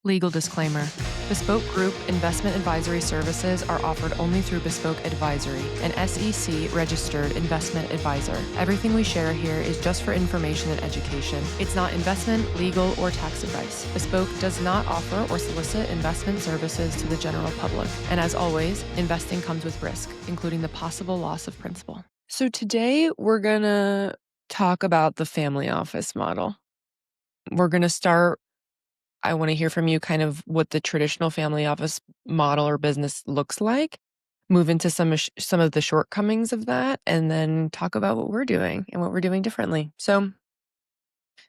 Legal disclaimer. Bespoke Group investment advisory services are offered only through Bespoke Advisory, an SEC-registered investment advisor. Everything we share here is just for information and education. It's not investment, legal, or tax advice. Bespoke does not offer or solicit investment services to the general public. And as always, investing comes with risk, including the possible loss of principal. So today we're going to talk about the family office model. We're going to start. I want to hear from you kind of what the traditional family office model or business looks like, move into some of the shortcomings of that, and then talk about what we're doing and what we're doing differently. So,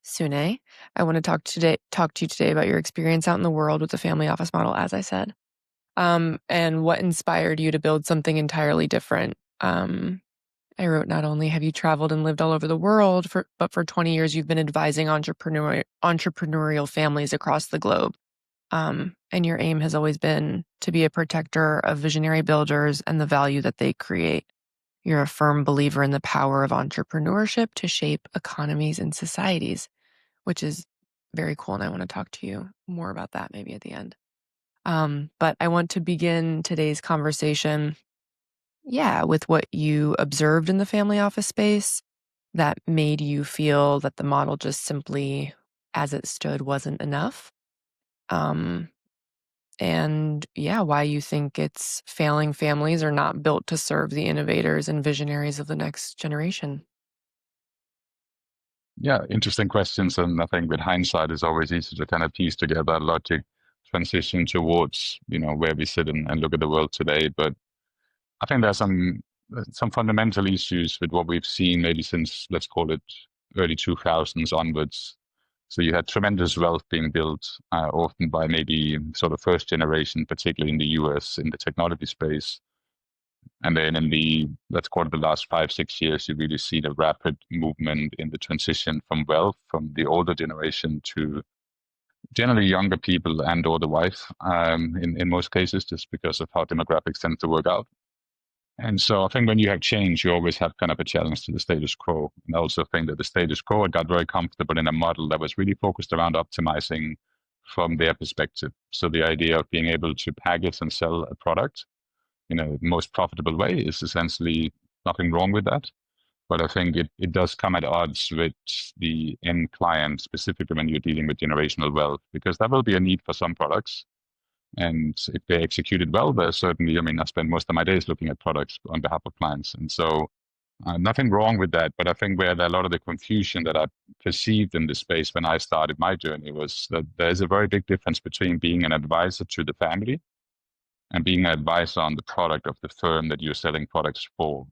Sune, I want to talk to you today about your experience out in the world with the family office model, as I said, and what inspired you to build something entirely different. I wrote, not only have you traveled and lived all over the world, but for 20 years you've been advising entrepreneurial families across the globe. And your aim has always been to be a protector of visionary builders and the value that they create. You're a firm believer in the power of entrepreneurship to shape economies and societies, which is very cool. And I want to talk to you more about that maybe at the end. But I want to begin today's conversation with what you observed in the family office space that made you feel that the model just simply, as it stood, wasn't enough. And why you think its failing families are not built to serve the innovators and visionaries of the next generation. Yeah, interesting questions. And I think with hindsight, it's always easy to kind of piece together that logic transition towards, where we sit and look at the world today. But I think there's some fundamental issues with what we've seen maybe since, let's call it, early 2000s onwards. So you had tremendous wealth being built, often by maybe sort of first generation, particularly in the US in the technology space. And then in let's call it the last 5-6 years, you really see the rapid movement in the transition from wealth from the older generation to generally younger people and or the wife, in most cases, just because of how demographics tend to work out. And so I think when you have change, you always have kind of a challenge to the status quo. And I also think that the status quo got very comfortable in a model that was really focused around optimizing from their perspective. So the idea of being able to package and sell a product in a most profitable way is essentially nothing wrong with that. But I think it does come at odds with the end client, specifically when you're dealing with generational wealth, because there will be a need for some products. And if they're executed well, there's certainly, I spend most of my days looking at products on behalf of clients. And so nothing wrong with that. But I think where a lot of the confusion that I perceived in this space when I started my journey was that there's a very big difference between being an advisor to the family and being an advisor on the product of the firm that you're selling products for.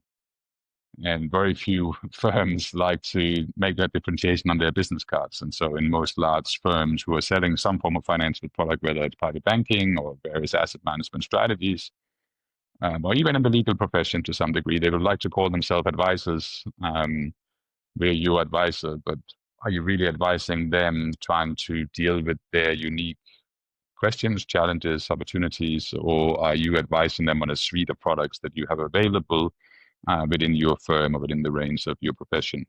And very few firms like to make that differentiation on their business cards. And so in most large firms who are selling some form of financial product, whether it's private banking or various asset management strategies, or even in the legal profession to some degree, they would like to call themselves advisors, where you're advisor, but are you really advising them trying to deal with their unique questions, challenges, opportunities, or are you advising them on a suite of products that you have available within your firm or within the range of your profession?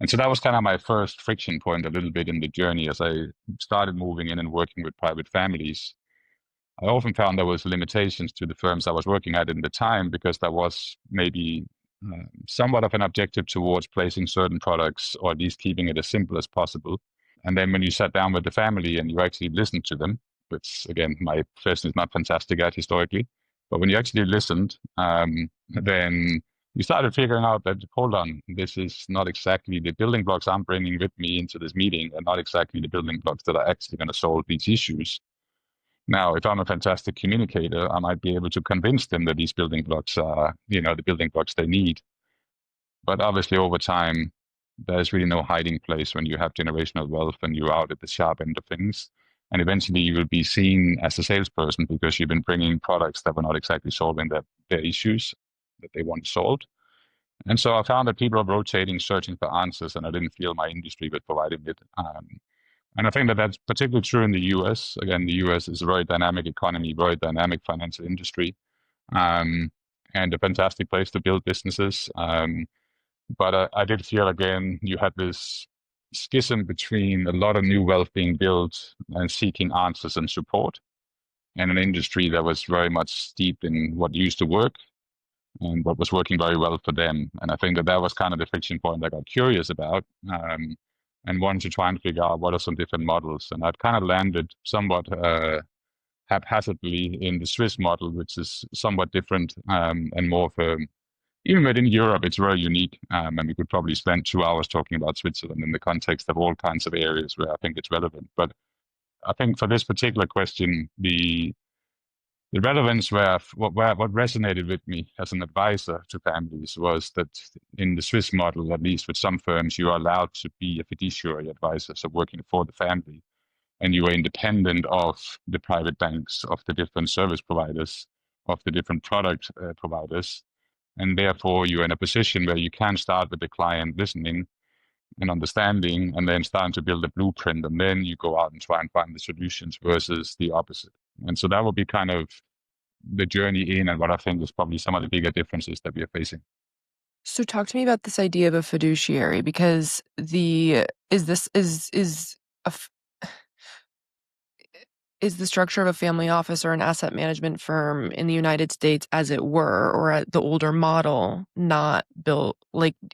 And so that was kind of my first friction point a little bit in the journey as I started moving in and working with private families. I often found there was limitations to the firms I was working at in the time because there was maybe somewhat of an objective towards placing certain products or at least keeping it as simple as possible. And then when you sat down with the family and you actually listened to them, which again, my profession is not fantastic at historically, but when you actually listened, then you started figuring out that, hold on, this is not exactly the building blocks I'm bringing with me into this meeting and not exactly the building blocks that are actually going to solve these issues. Now, if I'm a fantastic communicator, I might be able to convince them that these building blocks are, the building blocks they need. But obviously over time, there's really no hiding place when you have generational wealth and you're out at the sharp end of things. And eventually you will be seen as a salesperson because you've been bringing products that were not exactly solving their issues that they want solved. And so I found that people are rotating, searching for answers, and I didn't feel my industry was providing it. And I think that that's particularly true in the US. Again, the US is a very dynamic economy, very dynamic financial industry, and a fantastic place to build businesses. But I did feel, again, you had this schism between a lot of new wealth being built and seeking answers and support, and an industry that was very much steeped in what used to work and what was working very well for them. And I think that that was kind of the friction point I got curious about, and wanted to try and figure out what are some different models. And I'd kind of landed somewhat haphazardly in the Swiss model, which is somewhat different, and more of a, even within Europe, it's very unique. And we could probably spend 2 hours talking about Switzerland in the context of all kinds of areas where I think it's relevant. But I think for this particular question, the relevance what resonated with me as an advisor to families was that in the Swiss model, at least with some firms, you are allowed to be a fiduciary advisor, so working for the family, and you are independent of the private banks, of the different service providers, of the different product providers, and therefore you're in a position where you can start with the client listening and understanding, and then starting to build a blueprint, and then you go out and try and find the solutions versus the opposite. And so that would be kind of the journey in, and what I think is probably some of the bigger differences that we are facing. So talk to me about this idea of a fiduciary, because is the structure of a family office or an asset management firm in the United States, as it were, or at the older model,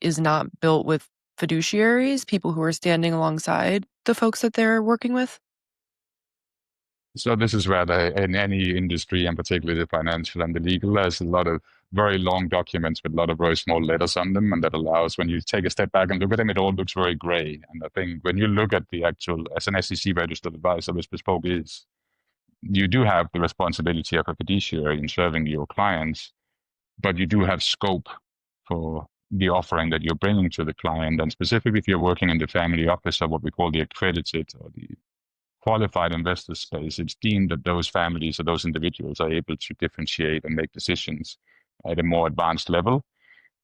is not built with fiduciaries, people who are standing alongside the folks that they're working with? So this is where in any industry, and particularly the financial and the legal, there's a lot of very long documents with a lot of very small letters on them, and that allows, when you take a step back and look at them, it all looks very gray. And I think when you look at the actual, as an SEC registered advisor, which Bespoke is, you do have the responsibility of a fiduciary in serving your clients, but you do have scope for the offering that you're bringing to the client. And specifically, if you're working in the family office, or what we call the accredited or the qualified investor space, it's deemed that those families or those individuals are able to differentiate and make decisions at a more advanced level.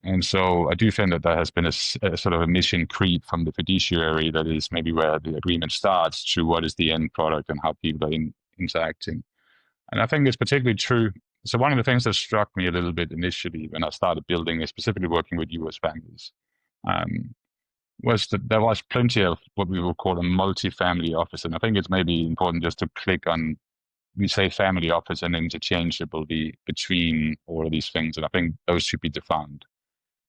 And so I do think that there has been a sort of a mission creep from the fiduciary, that is maybe where the agreement starts, to what is the end product and how people are interacting. And I think it's particularly true. So one of the things that struck me a little bit initially when I started building, specifically working with US families, was that there was plenty of what we would call a multi-family office. And I think it's maybe important just to click on, we say family office and interchangeably between all of these things. And I think those should be defined.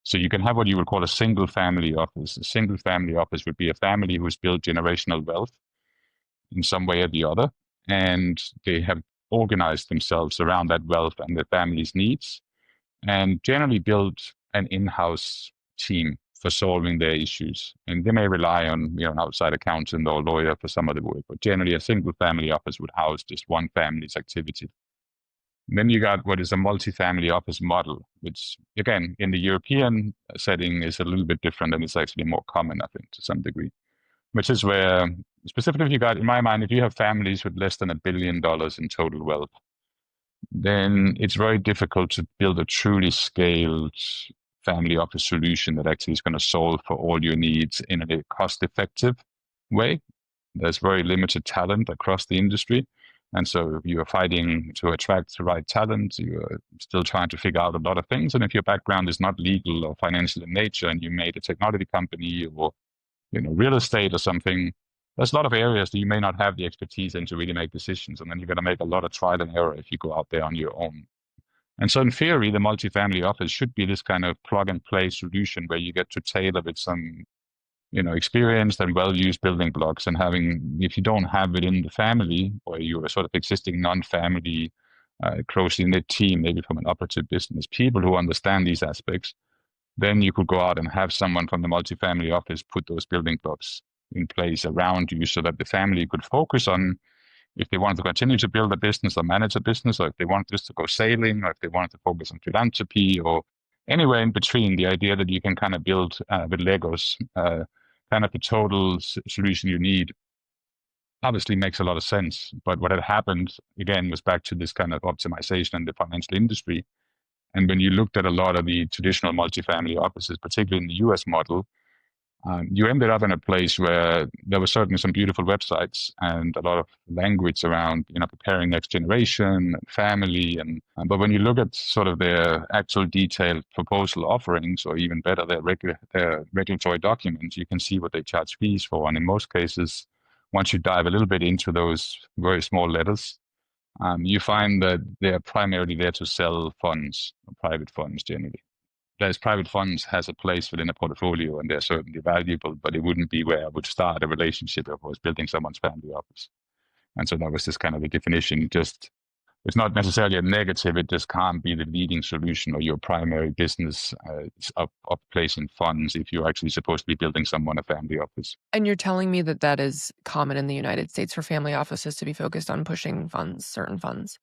So you can have what you would call a single family office. A single family office would be a family who's built generational wealth in some way or the other, and they have organized themselves around that wealth and their family's needs, and generally build an in-house team for solving their issues. And they may rely on an outside accountant or lawyer for some of the work, but generally a single family office would house just one family's activity. And then you got what is a multi-family office model, which again, in the European setting is a little bit different, and it's actually more common, I think, to some degree, which is where, specifically, if you got, in my mind, if you have families with less than $1 billion in total wealth, then it's very difficult to build a truly scaled family office solution that actually is going to solve for all your needs in a cost-effective way. There's very limited talent across the industry. And so you're fighting to attract the right talent. You're still trying to figure out a lot of things. And if your background is not legal or financial in nature, and you made a technology company or real estate or something, there's a lot of areas that you may not have the expertise in to really make decisions. And then you're going to make a lot of trial and error if you go out there on your own. And so in theory, the multifamily office should be this kind of plug and play solution where you get to tailor with some experienced and well-used building blocks. And if you don't have it in the family, or you're a sort of existing non-family, closely knit team, maybe from an operative business, people who understand these aspects, then you could go out and have someone from the multifamily office put those building blocks in place around you, so that the family could focus on, if they want to continue to build a business or manage a business, or if they want this to go sailing, or if they want to focus on philanthropy, or anywhere in between. The idea that you can kind of build with Legos kind of the total solution you need obviously makes a lot of sense. But what had happened, again, was back to this kind of optimization in the financial industry. And when you looked at a lot of the traditional multifamily offices, particularly in the US model, You ended up in a place where there were certainly some beautiful websites and a lot of language around, preparing next generation, family, but when you look at sort of their actual detailed proposal offerings, or even better, their regulatory documents, you can see what they charge fees for. And in most cases, once you dive a little bit into those very small letters, you find that they're primarily there to sell funds, private funds generally. There's private funds has a place within a portfolio, and they're certainly valuable, but it wouldn't be where I would start a relationship if I was building someone's family office. And so that was just kind of the definition. Just it's not necessarily a negative. It just can't be the leading solution or your primary business of placing funds if you're actually supposed to be building someone a family office. And you're telling me that that is common in the United States for family offices to be focused on pushing funds, certain funds.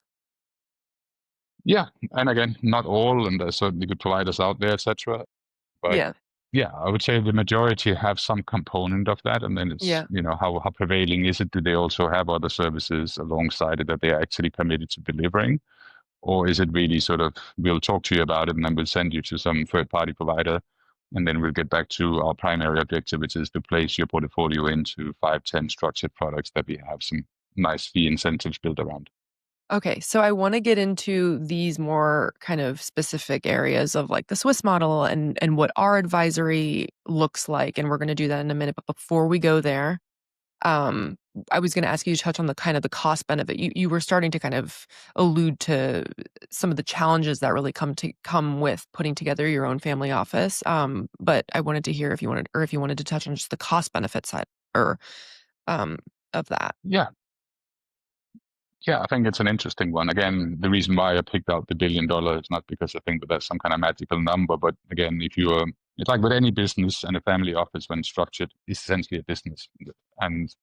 Yeah, and again, not all, and there's certainly good providers out there, etc. But Yeah. yeah, I would say the majority have some component of that, and then it's Yeah. how prevailing is it? Do they also have other services alongside it that they are actually committed to delivering, or is it really sort of we'll talk to you about it and then we'll send you to some third party provider, and then we'll get back to our primary objective, which is to place your portfolio into 5, 10 structured products that we have some nice fee incentives built around. Okay, so I want to get into these more kind of specific areas of like the Swiss model and what our advisory looks like, and we're going to do that in a minute. But before we go there, um, I was going to ask you to touch on the kind of the cost benefit. You were starting to kind of allude to some of the challenges that really come with putting together your own family office. But I wanted to hear if you wanted to touch on just the cost benefit side or um of that. Yeah, I think it's an interesting one. Again, the reason why I picked out the $1 billion is not because I think that that's some kind of magical number, but again, it's like with any business, and a family office when structured is essentially a business. And,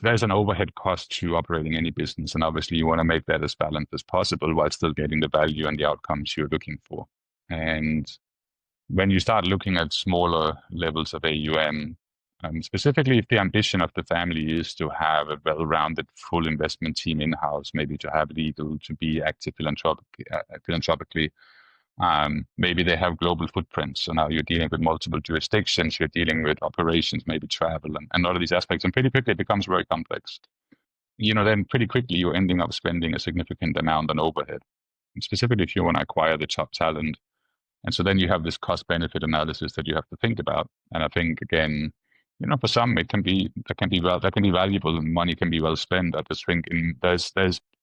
there's an overhead cost to operating any business. And obviously you want to make that as balanced as possible while still getting the value and the outcomes you're looking for. And when you start looking at smaller levels of AUM, specifically if the ambition of the family is to have a well-rounded full investment team in-house, maybe to have legal, to be active philanthropically, maybe they have global footprints. So now you're dealing with multiple jurisdictions, you're dealing with operations, maybe travel, and all of these aspects. And pretty quickly it becomes very complex. Then pretty quickly you're ending up spending a significant amount on overhead. And specifically if you want to acquire the top talent, and so then you have this cost benefit analysis that you have to think about. And I think again, for some it can be valuable and money can be well spent. I just think there's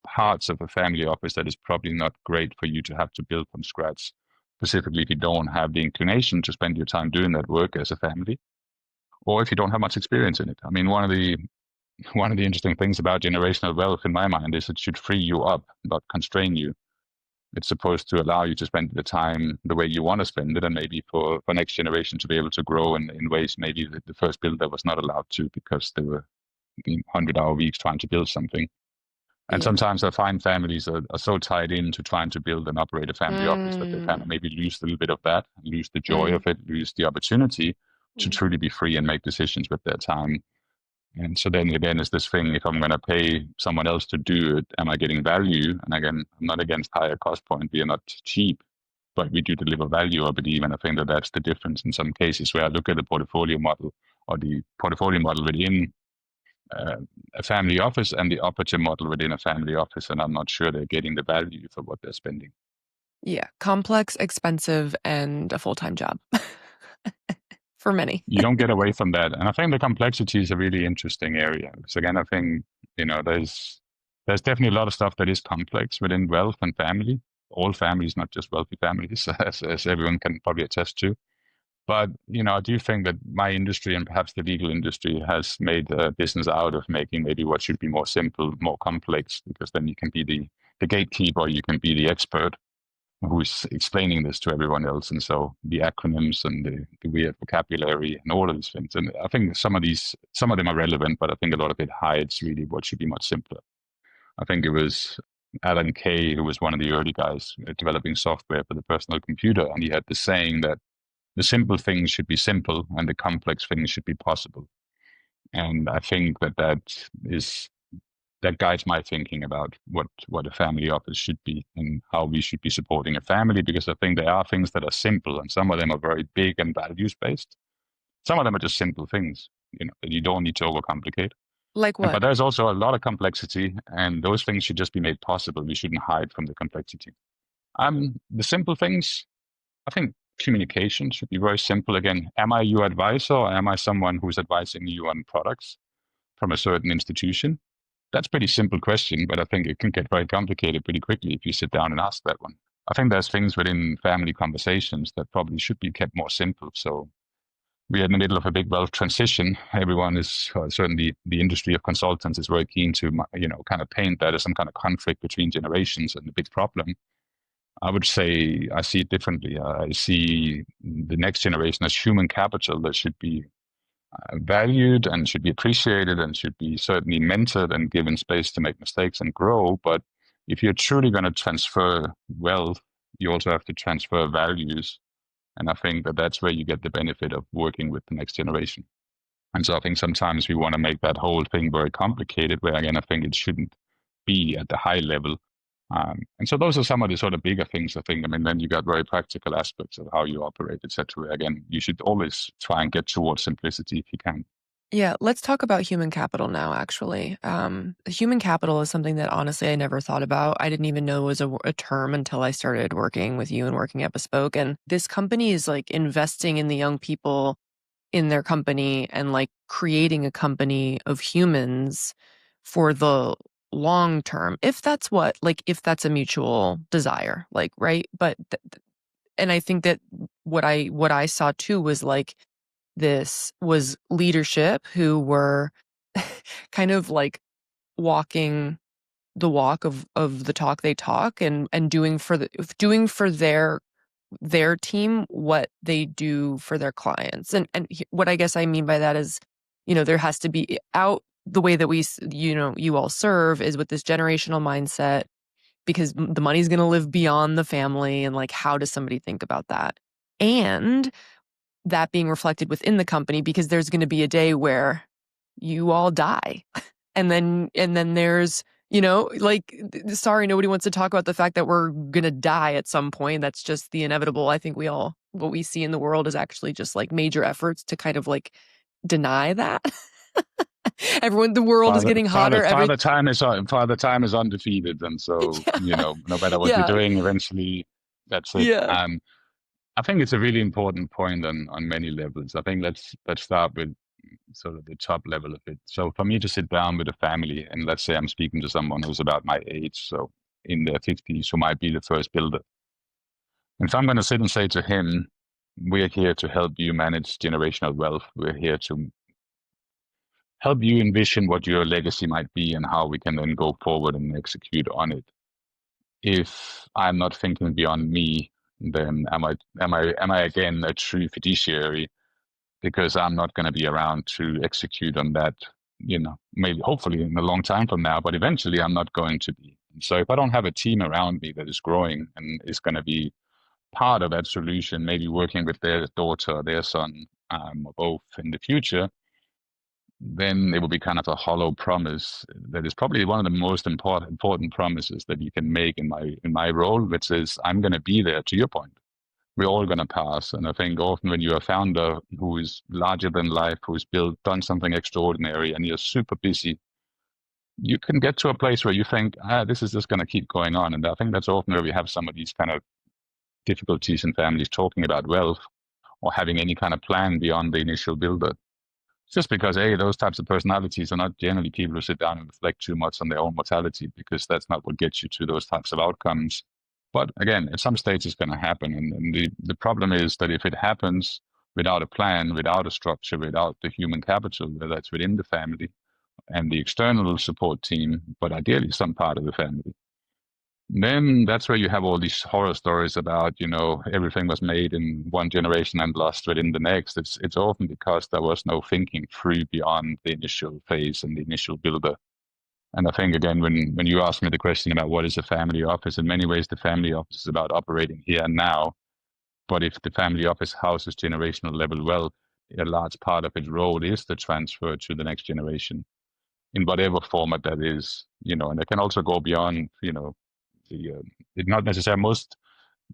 parts of a family office that is probably not great for you to have to build from scratch, specifically if you don't have the inclination to spend your time doing that work as a family, or if you don't have much experience in it. I mean, one of the interesting things about generational wealth in my mind is it should free you up, not constrain you. It's supposed to allow you to spend the time the way you want to spend it, and maybe for next generation to be able to grow in ways maybe that the first builder was not allowed to because they were 100-hour weeks trying to build something. And Yeah. sometimes I find families are so tied into trying to build and operate a family office that they kind of maybe lose a little bit of that, lose the joy Mm. of it, lose the opportunity to Mm. truly be free and make decisions with their time. And so then again, is this thing, if I'm going to pay someone else to do it, am I getting value? And again, I'm not against higher cost point. We are not cheap, but we do deliver value, I believe. And I think that that's the difference in some cases where I look at the portfolio model or the portfolio model within uh, a family office and the operative model within a family office. And I'm not sure they're getting the value for what they're spending. Yeah, complex, expensive, and a full-time job for many. You don't get away from that. And I think the complexity is a really interesting area. Because again, I think, there's definitely a lot of stuff that is complex within wealth and family. All families, not just wealthy families, as everyone can probably attest to. But, I do think that my industry and perhaps the legal industry has made a business out of making maybe what should be more simple, more complex, because then you can be the gatekeeper, you can be the expert who's explaining this to everyone else. And so the acronyms and the weird vocabulary and all of these things. And I think some of them are relevant, but I think a lot of it hides really what should be much simpler. I think it was Alan Kay, who was one of the early guys developing software for the personal computer. And he had the saying that the simple things should be simple and the complex things should be possible. And I think that guides my thinking about what a family office should be and how we should be supporting a family, because I think there are things that are simple and some of them are very big and values based. Some of them are just simple things, that you don't need to overcomplicate. Like And what? but there's also a lot of complexity, and those things should just be made possible. We shouldn't hide from the complexity. The simple things, I think communication should be very simple. Again, am I your advisor, or am I someone who's advising you on products from a certain institution? That's a pretty simple question, but I think it can get very complicated pretty quickly if you sit down and ask that one. I think there's things within family conversations that probably should be kept more simple. So we're in the middle of a big wealth transition. Everyone is, certainly the industry of consultants is very keen to, kind of paint that as some kind of conflict between generations and a big problem. I would say I see it differently. I see the next generation as human capital that should be valued and should be appreciated and should be certainly mentored and given space to make mistakes and grow. But if you're truly going to transfer wealth, you also have to transfer values. And I think that that's where you get the benefit of working with the next generation. And so I think sometimes we want to make that whole thing very complicated, where again, I think it shouldn't be at the high level. And so those are some of the sort of bigger things, I think. I mean, then you got very practical aspects of how you operate, etc. Again, you should always try and get towards simplicity if you can. Yeah, let's talk about human capital now, actually. Human capital is something that honestly I never thought about. I didn't even know was a term until I started working with you and working at Bespoke. And this company is like investing in the young people in their company and like creating a company of humans for the long term. If that's if that's a mutual desire, like, right? And I think that what I saw too was like, this was leadership who were kind of like walking the walk of the talk they talk, and doing for their team what they do for their clients. And what I guess I mean by that is, there has to be out the way that you all serve is with this generational mindset, because the money's going to live beyond the family, and like, how does somebody think about that? And that being reflected within the company, because there's going to be a day where you all die. And then there's, like, sorry, nobody wants to talk about the fact that we're going to die at some point. That's just the inevitable. I think what we see in the world is actually just like major efforts to kind of like deny that. The world is Father, getting father, hotter. father time is undefeated, and so no matter what you're Yeah. doing, eventually that's it. Yeah. I think it's a really important point on many levels. I think let's start with sort of the top level of it. So for me to sit down with a family, and let's say I'm speaking to someone who's about my age, so in their 50s, who might be the first builder. And if I'm going to sit and say to him, we're here to help you manage generational wealth. We're here to help you envision what your legacy might be and how we can then go forward and execute on it. If I'm not thinking beyond me, then am I again a true fiduciary, because I'm not going to be around to execute on that, maybe hopefully in a long time from now, but eventually I'm not going to be. So if I don't have a team around me that is growing and is going to be part of that solution, maybe working with their daughter or their son, or both in the future, then it will be kind of a hollow promise that is probably one of the most important promises that you can make in my role, which is I'm going to be there. To your point, we're all going to pass. And I think often when you're a founder who is larger than life, who's done something extraordinary, and you're super busy, you can get to a place where you think, this is just going to keep going on. And I think that's often where we have some of these kind of difficulties in families talking about wealth or having any kind of plan beyond the initial builder. Just because, those types of personalities are not generally people who sit down and reflect too much on their own mortality, because that's not what gets you to those types of outcomes. But again, at some stage it's going to happen. And the problem is that if it happens without a plan, without a structure, without the human capital, whether it's within the family and the external support team, but ideally some part of the family, then that's where you have all these horror stories about, everything was made in one generation and lost within the next. It's often because there was no thinking through beyond the initial phase and the initial builder. And I think, again, when you ask me the question about what is a family office, in many ways, the family office is about operating here and now. But if the family office houses generational level wealth, a large part of its role is the transfer to the next generation in whatever format that is, and it can also go beyond, the, it not necessarily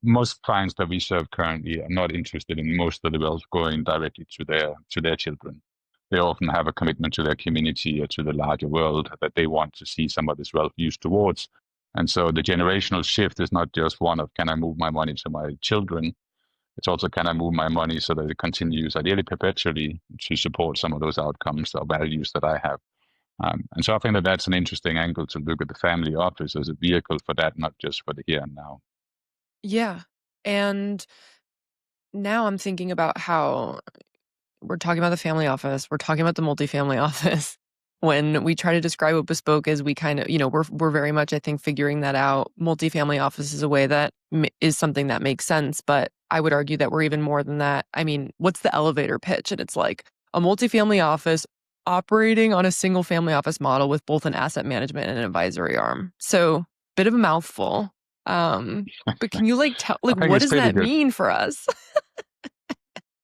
most clients that we serve currently are not interested in most of the wealth going directly to their children. They often have a commitment to their community or to the larger world that they want to see some of this wealth used towards. And so the generational shift is not just one of, can I move my money to my children? It's also, can I move my money so that it continues, ideally perpetually, to support some of those outcomes or values that I have. And so I think that that's an interesting angle to look at the family office as a vehicle for that, not just for the here and now. Yeah. And now I'm thinking about how we're talking about the family office, we're talking about the multifamily office. When we try to describe what Bespoke is, we kind of, we're very much, I think, figuring that out. Multifamily office is a way that is something that makes sense, but I would argue that we're even more than that. I mean, what's the elevator pitch? And it's like a multifamily office operating on a single family office model with both an asset management and an advisory arm. So, bit of a mouthful. But can you tell, I think what it's does pretty that good. mean for us?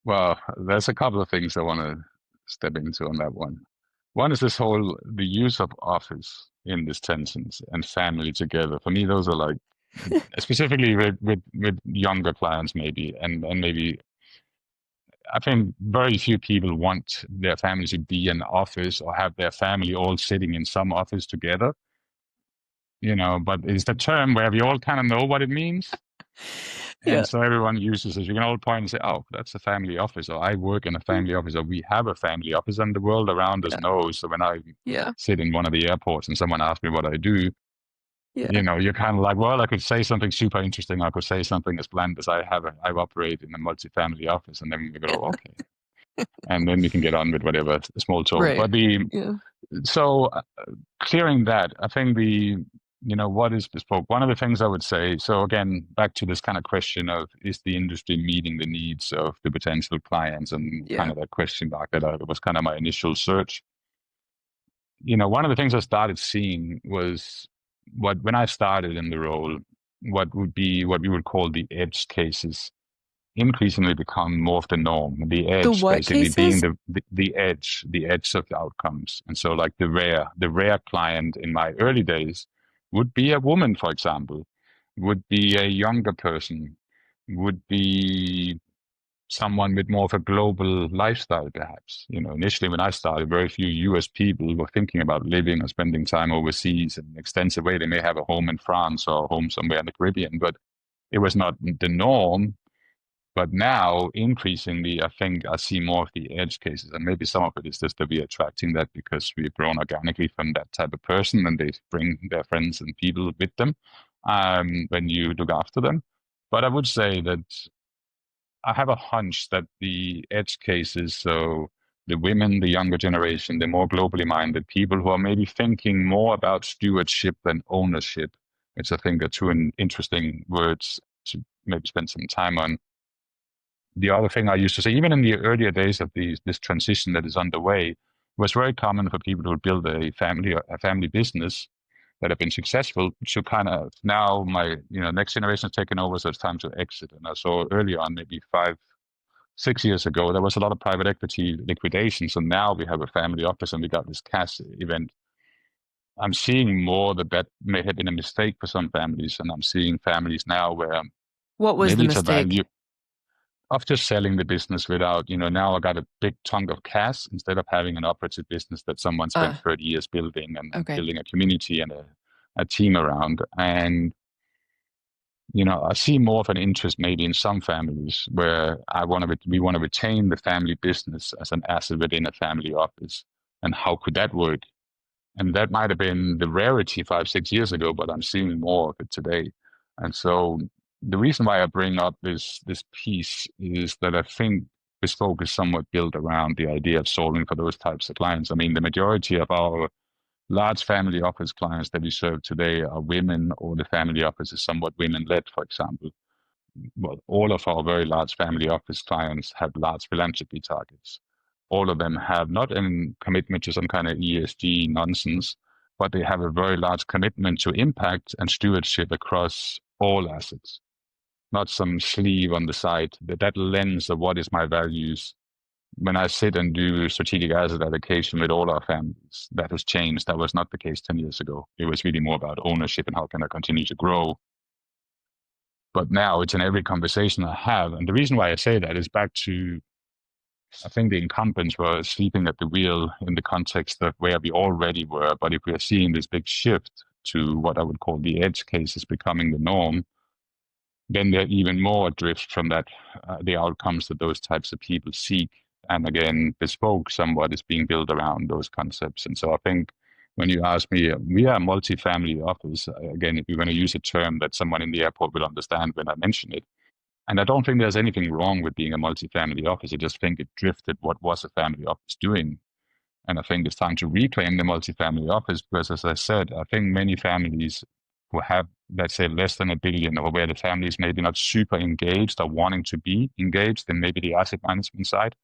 Well, there's a couple of things I want to step into on that one. One is the use of office in this sentence and family together. For me, those are like, specifically with younger clients, maybe, and maybe I think very few people want their family to be in office or have their family all sitting in some office together, but it's the term where we all kind of know what it means. Yeah. And so everyone uses it. You can all point and say, oh, that's a family office, or I work in a family office, or we have a family office, and the world around us Yeah. knows. So when I Yeah. sit in one of the airports and someone asks me what I do, Yeah. you're kind of like, well, I could say something super interesting. I could say something as bland as I operate in a multi-family office, and then we go, okay. And then we can get on with whatever small talk. Right. But Yeah. so clearing that, I think what is bespoke? One of the things I would say, so again, back to this kind of question of, is the industry meeting the needs of the potential clients, and kind Yeah. of that question mark that was kind of my initial search. One of the things I started seeing was when I started in the role, what we would call the edge cases increasingly become more of the norm. The The edge what basically being cases? the edge of the outcomes. And so like the rare client in my early days would be a woman, for example, would be a younger person, would be someone with more of a global lifestyle, perhaps. Initially when I started, very few US people were thinking about living or spending time overseas in an extensive way. They may have a home in France or a home somewhere in the Caribbean, but it was not the norm. But now, increasingly, I think I see more of the edge cases, and maybe some of it is just that we're attracting that because we've grown organically from that type of person, and they bring their friends and people with them when you look after them. But I would say that I have a hunch that the edge cases, so the women, the younger generation, the more globally minded people who are maybe thinking more about stewardship than ownership, which I think are two interesting words to maybe spend some time on. The other thing I used to say, even in the earlier days of this transition that is underway, it was very common for people who build a family business that have been successful to kind of, now my next generation has taken over, so it's time to exit. And I saw early on, maybe 5, 6 years ago, there was a lot of private equity liquidation. So now we have a family office and we got this cash event. I'm seeing more that may have been a mistake for some families, and I'm seeing families now where What was the maybe it's a mistake? value of just selling the business without, now I got a big chunk of cash instead of having an operative business that someone spent Uh, 30 years building and okay. building a community and a team around. And, I see more of an interest maybe in some families where we want to retain the family business as an asset within a family office. And how could that work? And that might have been the rarity 5, 6 years ago, but I'm seeing more of it today. And so the reason why I bring up this piece is that I think Bespoke is somewhat built around the idea of solving for those types of clients. I mean, the majority of our large family office clients that we serve today are women, or the family office is somewhat women-led, for example. Well, all of our very large family office clients have large philanthropy targets. All of them have not a commitment to some kind of ESG nonsense, but they have a very large commitment to impact and stewardship across all assets, not some sleeve on the side. That lens of what is my values. When I sit and do strategic asset allocation with all our families, that has changed. That was not the case 10 years ago. It was really more about ownership and how can I continue to grow. But now it's in every conversation I have. And the reason why I say that is back to, I think the incumbents were sleeping at the wheel in the context of where we already were. But if we are seeing this big shift to what I would call the edge cases becoming the norm, then there are even more adrift from that, the outcomes that those types of people seek. And again, Bespoke somewhat is being built around those concepts. And so I think when you ask me, we are a multi-family office. Again, if you're going to use a term that someone in the airport will understand when I mention it. And I don't think there's anything wrong with being a multi-family office. I just think it drifted what was a family office doing. And I think it's time to reclaim the multi-family office because, as I said, I think many families who have, let's say, less than $1 billion, or where the family is maybe not super engaged or wanting to be engaged in maybe the asset management side,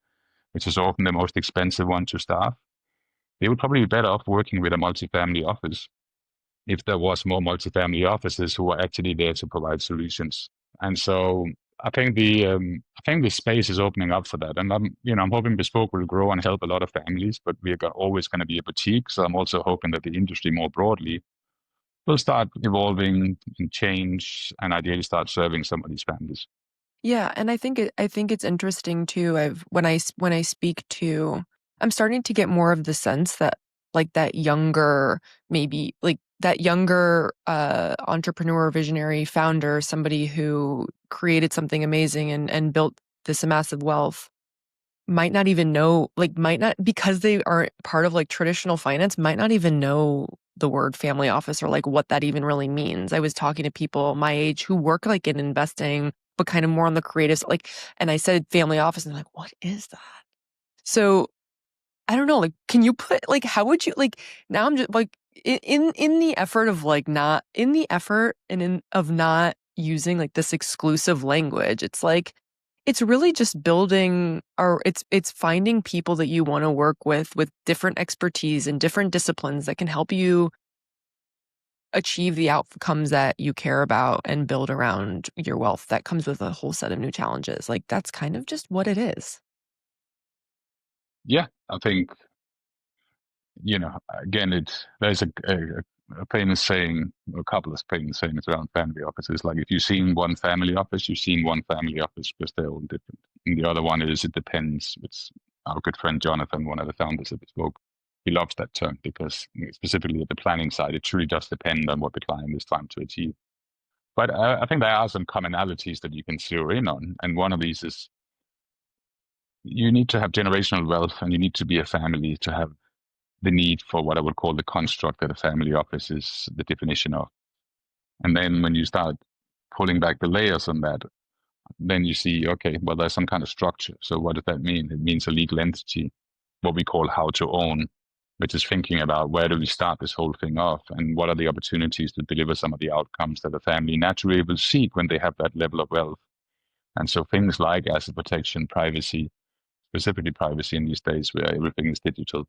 which is often the most expensive one to staff, they would probably be better off working with a multi-family office if there was more multi-family offices who are actually there to provide solutions. And so I think the space is opening up for that, and I'm hoping Bespoke will grow and help a lot of families, but we're always going to be a boutique. So I'm also hoping that the industry more broadly will start evolving and change, and ideally start serving some of these families. Yeah, and I think it's interesting too. When I speak to, I'm starting to get more of the sense that like that younger, maybe like that younger entrepreneur, visionary founder, somebody who created something amazing and built this massive wealth, might not even know, like might not, because they aren't part of like traditional finance, might not even know the word family office or like what that even really means. I was talking to people my age who work like in investing, but kind of more on the creative, like, and I said family office and they're like, what is that? So I don't know, like, can you put, like, how would you, like, now I'm just like, in the effort of like not, in the effort and in of not using like this exclusive language, it's like, it's really just building, or it's finding people that you want to work with different expertise and different disciplines that can help you achieve the outcomes that you care about and build around your wealth that comes with a whole set of new challenges. Like, that's kind of just what it is. Yeah, I think again, there's a famous saying, a couple of famous sayings around family offices. Like if you've seen one family office, you've seen one family office because they're all different. And the other one is it depends. It's our good friend Jonathan, one of the founders of Bespoke. He loves that term because specifically at the planning side, it truly does depend on what the client is trying to achieve. But I think there are some commonalities that you can zero in on. And one of these is you need to have generational wealth and you need to be a family to have the need for what I would call the construct that a family office is the definition of. And then when you start pulling back the layers on that, then you see, okay, well, there's some kind of structure. So what does that mean? It means a legal entity, what we call how to own, which is thinking about where do we start this whole thing off and what are the opportunities to deliver some of the outcomes that a family naturally will seek when they have that level of wealth. And so things like asset protection, privacy, specifically privacy in these days where everything is digital,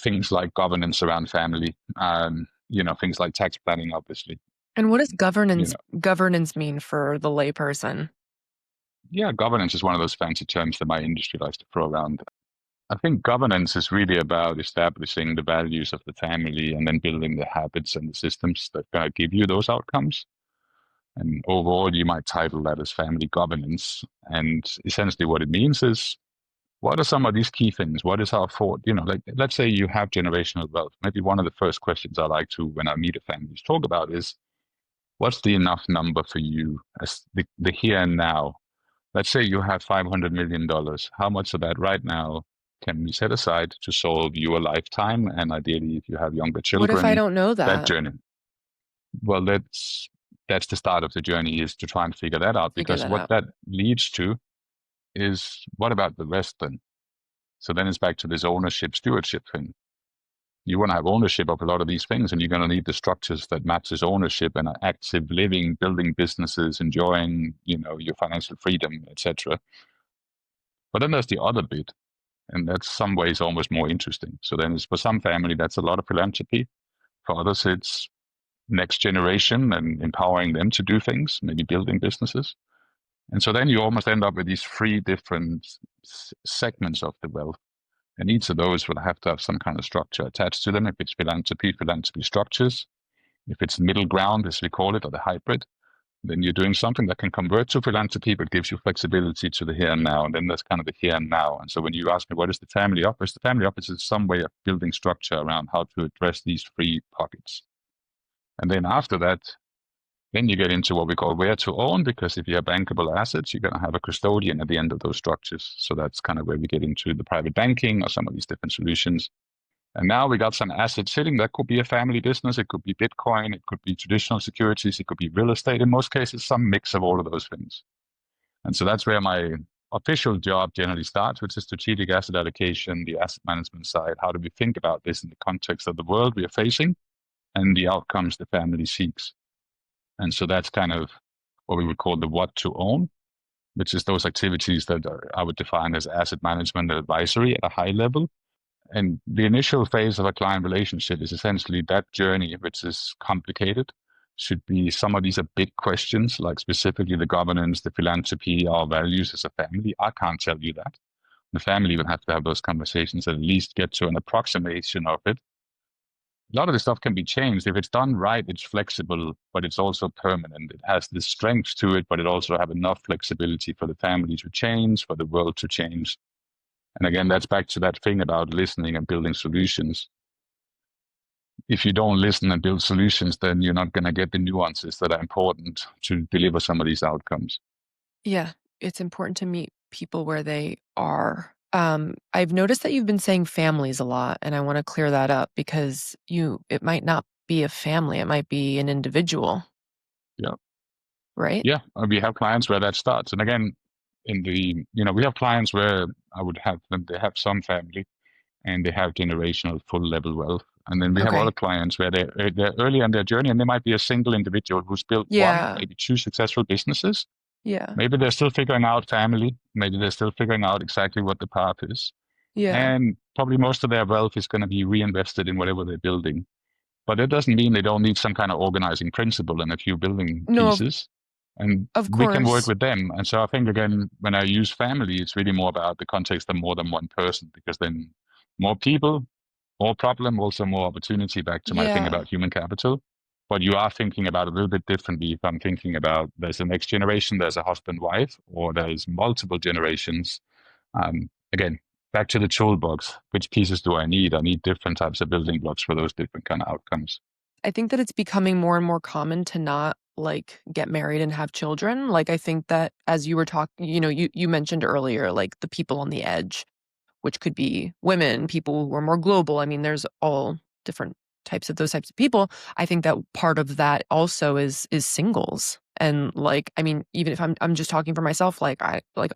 things like governance around family, things like tax planning, obviously. And what does You know, governance mean for the layperson? yeah, governance is one of those fancy terms that my industry likes to throw around. I think governance is really about establishing the values of the family and then building the habits and the systems that give you those outcomes. And overall, you might title that as family governance. And essentially, what it means is what are some of these key things? What is our thought? Like let's say you have generational wealth. Maybe one of the first questions I like to, when I meet a family, talk about is what's the enough number for you as the here and now? Let's say you have $500 million. How much of that right now can we set aside to solve your lifetime? And ideally, if you have younger What if I children, don't know that that? journey. Well, that's the start of the journey, is to try and figure that out, Figure because that what out. that leads to is what about the rest then? So then it's back to this ownership stewardship thing. You want to have ownership of a lot of these things, and you're going to need the structures that matches ownership and active living, building businesses, enjoying, your financial freedom, etc. But then there's the other bit, and that's some ways almost more interesting. So then it's for some family, that's a lot of philanthropy. For others, it's next generation and empowering them to do things, maybe building businesses. And so then you almost end up with these three different segments of the wealth. And each of those will have to have some kind of structure attached to them. If it's philanthropy, philanthropy structures. If it's middle ground, as we call it, or the hybrid, then you're doing something that can convert to philanthropy, but gives you flexibility to the here and now. And then there's kind of the here and now. And so when you ask me, what is the family office is some way of building structure around how to address these three pockets. And then after that, then you get into what we call where to own, because if you have bankable assets, you're going to have a custodian at the end of those structures. So that's kind of where we get into the private banking or some of these different solutions. And now we got some assets sitting. That could be a family business. It could be Bitcoin. It could be traditional securities. It could be real estate. In most cases, some mix of all of those things. And so that's where my official job generally starts, which is strategic asset allocation, the asset management side. How do we think about this in the context of the world we are facing and the outcomes the family seeks? And so that's kind of what we would call the what to own, which is those activities that I would define as asset management and advisory at a high level. And the initial phase of a client relationship is essentially that journey, which is complicated. Should be some of these are big questions, like specifically the governance, the philanthropy, our values as a family. I can't tell you that. The family will have to have those conversations, at least get to an approximation of it. A lot of the stuff can be changed. If it's done right, it's flexible, but it's also permanent. It has the strength to it, but it also have enough flexibility for the family to change, for the world to change. And again, that's back to that thing about listening and building solutions. If you don't listen and build solutions, then you're not going to get the nuances that are important to deliver some of these outcomes. Yeah, it's important to meet people where they are. I've noticed that you've been saying families a lot, and I want to clear that up because it might not be a family, it might be an individual. Yeah. Right? Yeah. We have clients where that starts. And again, we have clients where I would have them, they have some family and they have generational full level wealth. And then we have Okay. other clients where they're early in their journey and they might be a single individual who's built one, Yeah. maybe two successful businesses. Yeah. Maybe they're still figuring out family. Maybe they're still figuring out exactly what the path is. Yeah. And probably most of their wealth is going to be reinvested in whatever they're building. But it doesn't mean they don't need some kind of organizing principle and a few building No, pieces. And of we can work course. with them. And so I think, again, when I use family, it's really more about the context of more than one person, because then more people, more problem, also more opportunity, back to my thing Yeah. about human capital. But you are thinking about it a little bit differently if I'm thinking about there's a next generation, there's a husband, wife, or there's multiple generations. Again, back to the toolbox, which pieces do I need? I need different types of building blocks for those different kind of outcomes. I think that it's becoming more and more common to not like get married and have children. Like I think that as you were talking, you mentioned earlier, like the people on the edge, which could be women, people who are more global. I mean, there's all different types of those types of people. I think that part of that also is singles. And like, I mean, even if I'm just talking for myself, like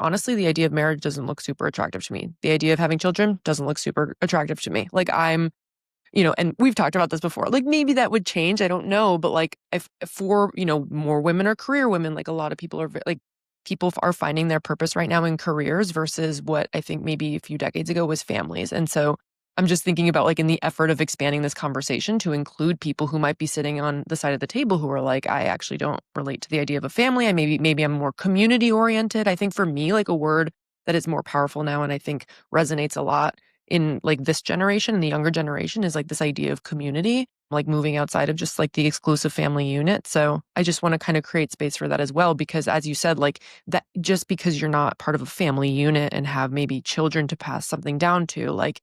honestly, the idea of marriage doesn't look super attractive to me. The idea of having children doesn't look super attractive to me. Like and we've talked about this before, like maybe that would change. I don't know. But like if for, more women are career women, like a lot of people are like, people are finding their purpose right now in careers versus what I think maybe a few decades ago was families. And so I'm just thinking about like in the effort of expanding this conversation to include people who might be sitting on the side of the table who are like, I actually don't relate to the idea of a family. Maybe I'm more community oriented. I think for me, like a word that is more powerful now and I think resonates a lot in like this generation and the younger generation is like this idea of community, like moving outside of just like the exclusive family unit. So I just want to kind of create space for that as well, because as you said, like that just because you're not part of a family unit and have maybe children to pass something down to, like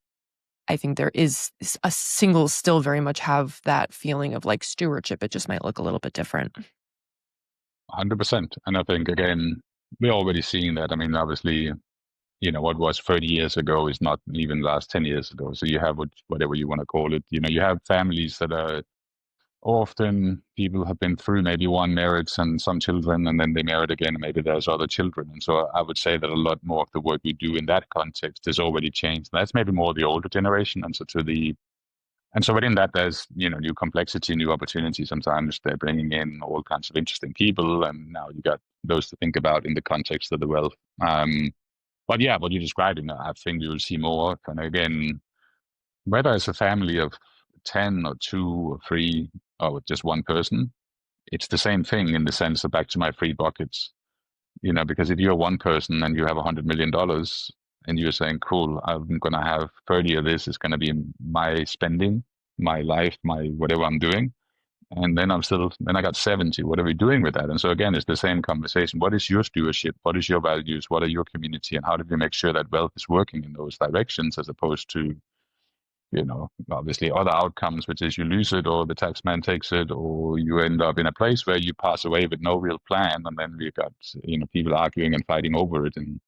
I think there is a single still very much have that feeling of like stewardship. It just might look a little bit different. 100%. And I think, again, we're already seeing that. I mean, obviously, what was 30 years ago is not even last 10 years ago. So you have whatever you want to call it. You have families that are often people have been through maybe one marriage and some children, and then they married again, and maybe there's other children. And so I would say that a lot more of the work we do in that context has already changed. That's maybe more the older generation. And so within that, there's, new complexity, new opportunity. Sometimes they're bringing in all kinds of interesting people, and now you got those to think about in the context of the wealth. But yeah, what you described, I think you will see more. And again, whether it's a family of 10 or two or three or just one person, it's the same thing in the sense of back to my three buckets. Because if you're one person and you have $100 million and you're saying, cool, I'm going to have 30 of this is going to be my spending, my life, my whatever I'm doing. And then then I got 70. What are we doing with that? And so again, it's the same conversation. What is your stewardship? What is your values? What are your community? And how do we make sure that wealth is working in those directions as opposed to, obviously other outcomes, which is you lose it or the tax man takes it, or you end up in a place where you pass away with no real plan. And then we've got, people arguing and fighting over it. And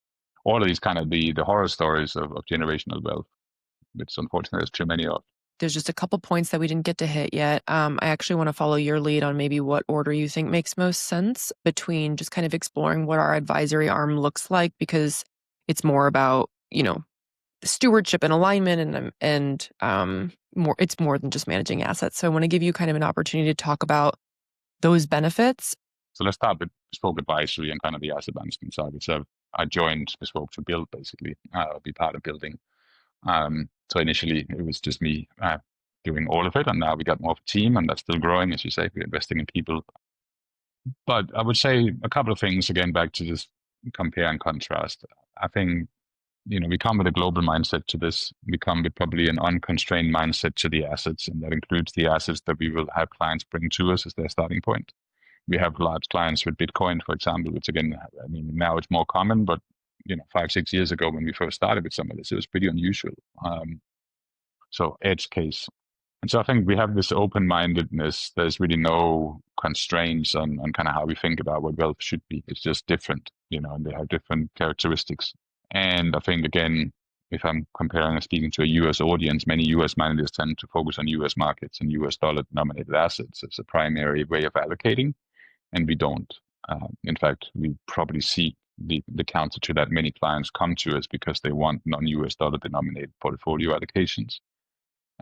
all of these kind of the horror stories of generational wealth, which unfortunately there's too many of. There's just a couple points that we didn't get to hit yet. I actually want to follow your lead on maybe what order you think makes most sense between just kind of exploring what our advisory arm looks like, because it's more about, stewardship and alignment and more, it's more than just managing assets. So I want to give you kind of an opportunity to talk about those benefits. So let's start with Bespoke advisory and kind of the asset management side. So I joined Bespoke to build, basically, be part of building. So initially it was just me doing all of it, and now we got more of a team, and that's still growing, as you say. We're investing in people. But I would say a couple of things, again, back to this compare and contrast. I think, we come with a global mindset to this. We come with probably an unconstrained mindset to the assets, and that includes the assets that we will have clients bring to us as their starting point. We have large clients with Bitcoin, for example, which again, now it's more common, but 5-6 years ago when we first started with some of this, it was pretty unusual. So edge case. And so I think we have this open-mindedness. There's really no constraints on kind of how we think about what wealth should be. It's just different, and they have different characteristics. And I think, again, if I'm comparing and speaking to a US audience, many US managers tend to focus on US markets and US dollar denominated assets as a primary way of allocating. And we don't. In fact, we probably see the counter to that. Many clients come to us because they want non-US dollar denominated portfolio allocations.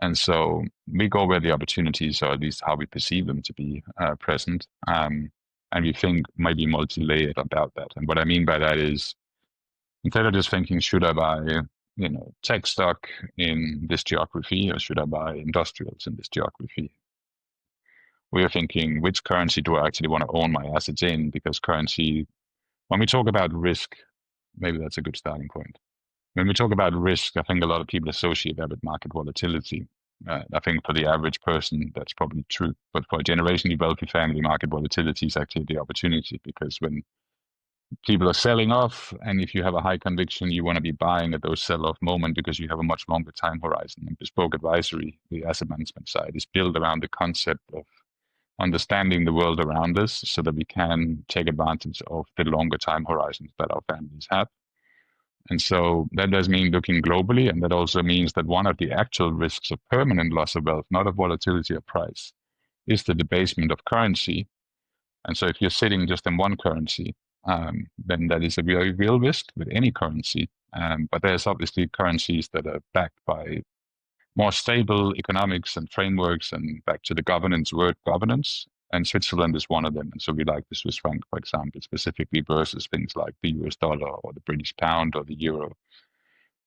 And so we go where the opportunities, or at least how we perceive them to be present. And we think maybe multi-layered about that. And what I mean by that is, instead of just thinking, should I buy, tech stock in this geography, or should I buy industrials in this geography? We are thinking, which currency do I actually want to own my assets in? Because currency, when we talk about risk, maybe that's a good starting point. When we talk about risk, I think a lot of people associate that with market volatility. I think for the average person, that's probably true. But for a generationally wealthy family, market volatility is actually the opportunity, because when people are selling off, and if you have a high conviction, you want to be buying at those sell-off moment because you have a much longer time horizon. And Bespoke advisory, the asset management side, is built around the concept of understanding the world around us so that we can take advantage of the longer time horizons that our families have. And so that does mean looking globally, and that also means that one of the actual risks of permanent loss of wealth, not of volatility of price, is the debasement of currency. And so if you're sitting just in one currency, then that is a very real risk with any currency. But there's obviously currencies that are backed by more stable economics and frameworks, and back to the governance word, governance. And Switzerland is one of them. And so we like the Swiss franc, for example, specifically versus things like the US dollar or the British pound or the euro.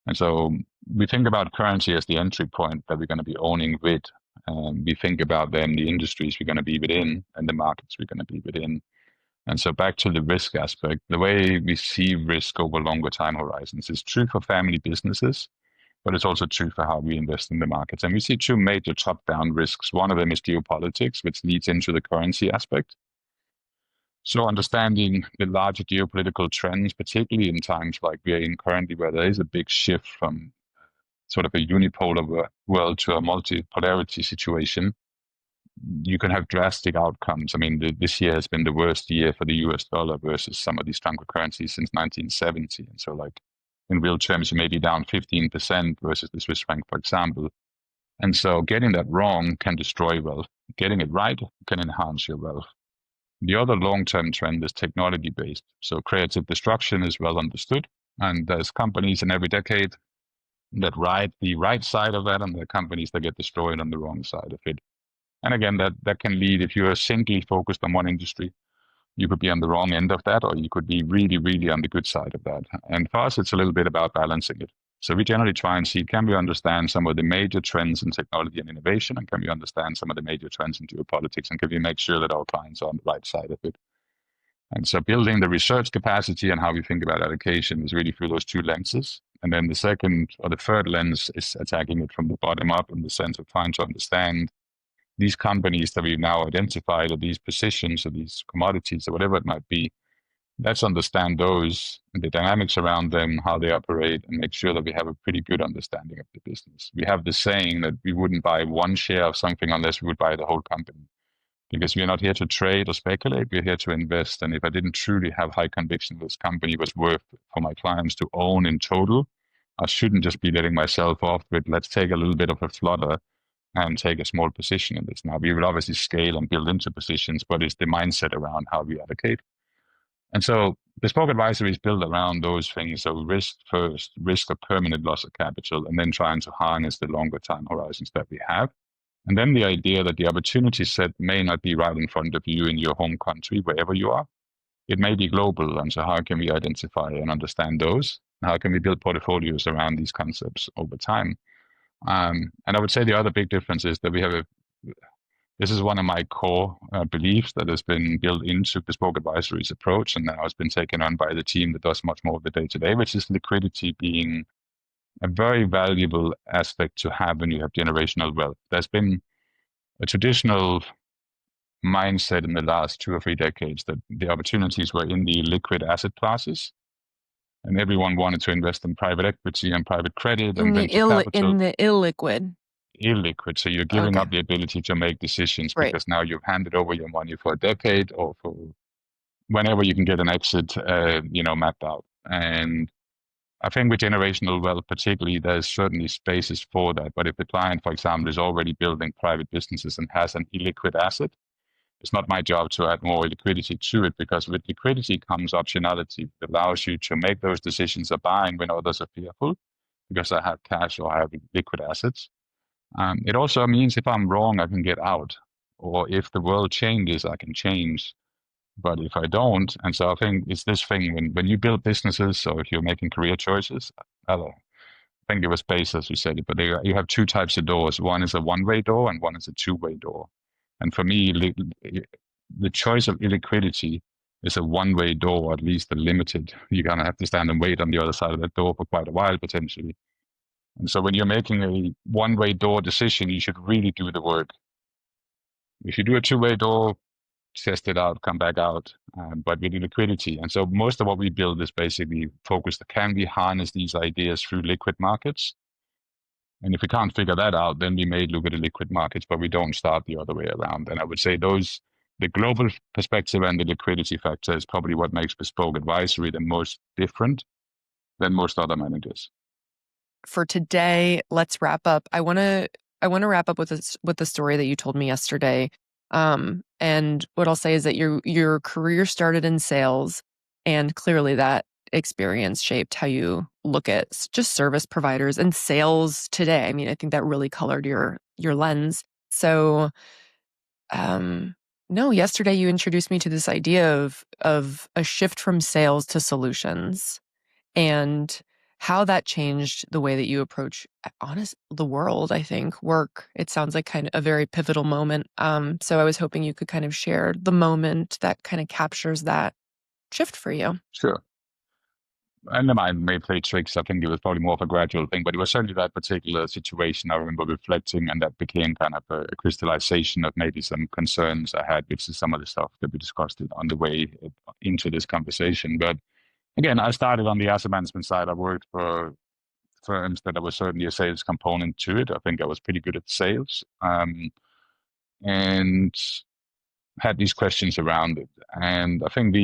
And so we think about currency as the entry point that we're going to be owning with. We think about then the industries we're going to be within and the markets we're going to be within. And so back to the risk aspect, the way we see risk over longer time horizons is true for family businesses, but it's also true for how we invest in the markets. And we see two major top-down risks. One of them is geopolitics, which leads into the currency aspect. So understanding the larger geopolitical trends, particularly in times like we're in currently, where there is a big shift from sort of a unipolar world to a multipolarity situation, you can have drastic outcomes. I mean, this year has been the worst year for the US dollar versus some of these stronger currencies since 1970. And so, like, in real terms, you may be down 15% versus the Swiss franc, for example. And so getting that wrong can destroy wealth. Getting it right can enhance your wealth. The other long-term trend is technology-based. So creative destruction is well understood. And there's companies in every decade that ride the right side of that, and there are companies that get destroyed on the wrong side of it. And again, that can lead, if you're singly focused on one industry, you could be on the wrong end of that, or you could be really, really on the good side of that. And for us, it's a little bit about balancing it. So we generally try and see, can we understand some of the major trends in technology and innovation, and can we understand some of the major trends in geopolitics, and can we make sure that our clients are on the right side of it? And so building the research capacity and how we think about allocation is really through those two lenses. And then the second or the third lens is attacking it from the bottom up, in the sense of trying to understand these companies that we've now identified, or these positions, or these commodities, or whatever it might be, let's understand those and the dynamics around them, how they operate, and make sure that we have a pretty good understanding of the business. We have the saying that we wouldn't buy one share of something unless we would buy the whole company. Because we're not here to trade or speculate, we're here to invest. And if I didn't truly have high conviction this company was worth for my clients to own in total, I shouldn't just be letting myself off with, let's take a little bit of a flutter and take a small position in this. Now, we will obviously scale and build into positions, but it's the mindset around how we allocate. And so bespoke advisory is built around those things. So risk first, risk of permanent loss of capital, and then trying to harness the longer time horizons that we have. And then the idea that the opportunity set may not be right in front of you in your home country, wherever you are. It may be global. And so how can we identify and understand those? How can we build portfolios around these concepts over time? And I would say the other big difference is that we have this is one of my core beliefs that has been built into Bespoke Advisory's approach, and now has been taken on by the team that does much more of the day-to-day, which is liquidity being a very valuable aspect to have when you have generational wealth. There's been a traditional mindset in the last 2 or 3 decades that the opportunities were in the liquid asset classes, and everyone wanted to invest in private equity and private credit and venture capital. In the illiquid. Illiquid. So you're giving up the ability to make decisions because now you've handed over your money for a decade or for whenever you can get an exit, mapped out. And I think with generational wealth, particularly, there's certainly spaces for that. But if the client, for example, is already building private businesses and has an illiquid asset, it's not my job to add more liquidity to it, because with liquidity comes optionality. It allows you to make those decisions of buying when others are fearful because I have cash or I have liquid assets. It also means if I'm wrong, I can get out. Or if the world changes, I can change. But if I don't, and so I think it's this thing when you build businesses, or if you're making career choices, I think it was Bezos who said it, but you have 2 types of doors. One is a one-way door and one is a two-way door. And for me, the choice of illiquidity is a one-way door, at least a limited. You're going to have to stand and wait on the other side of that door for quite a while, potentially. And so when you're making a one-way door decision, you should really do the work. If you do a two-way door, test it out, come back out, but with liquidity. And so most of what we build is basically focused, can we harness these ideas through liquid markets? And if we can't figure that out, then we may look at the liquid markets, but we don't start the other way around. And I would say the global perspective and the liquidity factor is probably what makes Bespoke Advisory the most different than most other managers. For today, let's wrap up. I want to wrap up with the story that you told me yesterday. And what I'll say is that your career started in sales, and clearly that experience shaped how you look at just service providers and sales today. I mean, I think that really colored your lens. So, no, yesterday you introduced me to this idea of a shift from sales to solutions, and how that changed the way that you approach the world, I think, work. It sounds like kind of a very pivotal moment. So I was hoping you could kind of share the moment that kind of captures that shift for you. Sure. And the mind may play tricks. I think it was probably more of a gradual thing, but it was certainly that particular situation I remember reflecting, and that became kind of a crystallization of maybe some concerns I had, which is some of the stuff that we discussed on the way into this conversation. But again, I started on the asset management side. I worked for firms that there was certainly a sales component to it. I think I was pretty good at sales, and had these questions around it. And I think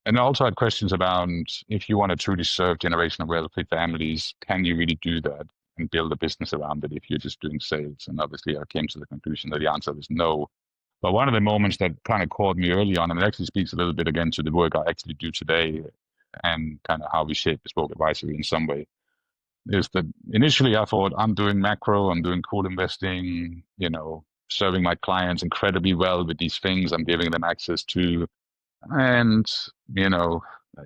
and I also had questions around, if you want to truly serve generational wealthy families, can you really do that and build a business around it if you're just doing sales? And obviously I came to the conclusion that the answer was no. But one of the moments that kind of caught me early on, and it actually speaks a little bit again to the work I actually do today and kind of how we shape Bespoke Advisory in some way, is that initially I thought, I'm doing macro, I'm doing cool investing, serving my clients incredibly well with these things I'm giving them access to. And,